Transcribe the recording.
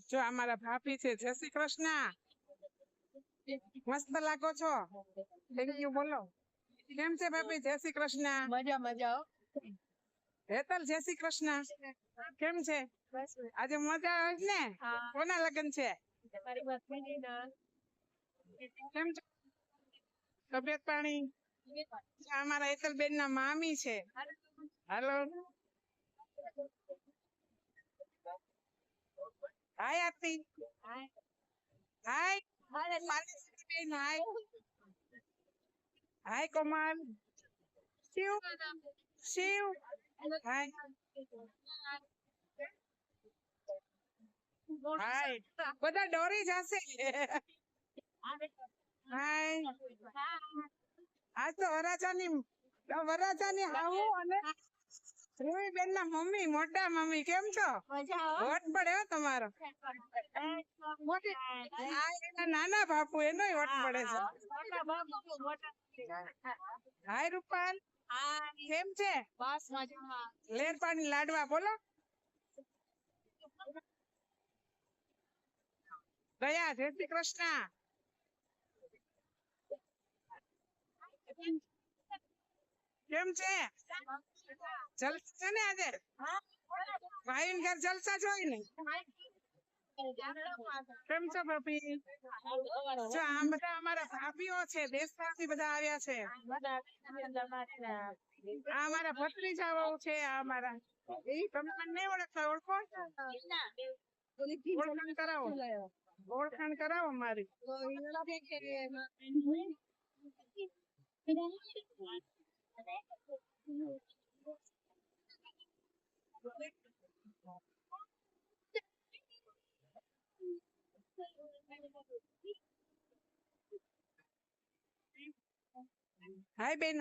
જો અમારા ભાભી છે. જય શ્રી કૃષ્ણ. મસ્ત લાગો છો. Thank you. બોલો કેમ છે ભાભી? જય શ્રી કૃષ્ણ. મજા મજા. હેતલ જય શ્રી કૃષ્ણ. કેમ છે? આજે મજા આવે છે ને? કોના લગ્ન છે? કેમ છે તબિયત પાણી? અમારા હેતલ બેન ના મામી છે. હાલો. હાય આરતી. હાય માનસી બેન. હાય હાય કોમલ. શિવ શિવ. હાય હાય. બધા ડરી જશે. હાય. આજ તો વરાજાની હાહુ અને રૂહીબેન ના મમ્મી, મોટા મમ્મી. કેમ છો? વટ પડે હો તમારો. આ એના નાના બાપુ, એનો વટ પડે છે. હાય રૂપાલ. કેમ છે? લેર પાણી લાડવા. બોલો દયા. જય શ્રી કૃષ્ણ. કેમ છે? જલસા છે ને આજે? ભાઈ ઘર જલસા જોઈ ને. કેમ છો ભાભી? જો આ બધા અમારા ભાભીઓ છે. દેશમાંથી બધા આવ્યા છે. આ અમારા ભત્રીજાઓ છે. આ અમારા તમે મને નહીં ઓળખતા. ઓળખો? ઓળખાણ કરાવો. ઓળખાણ કરાવો મારી. હાય બેન.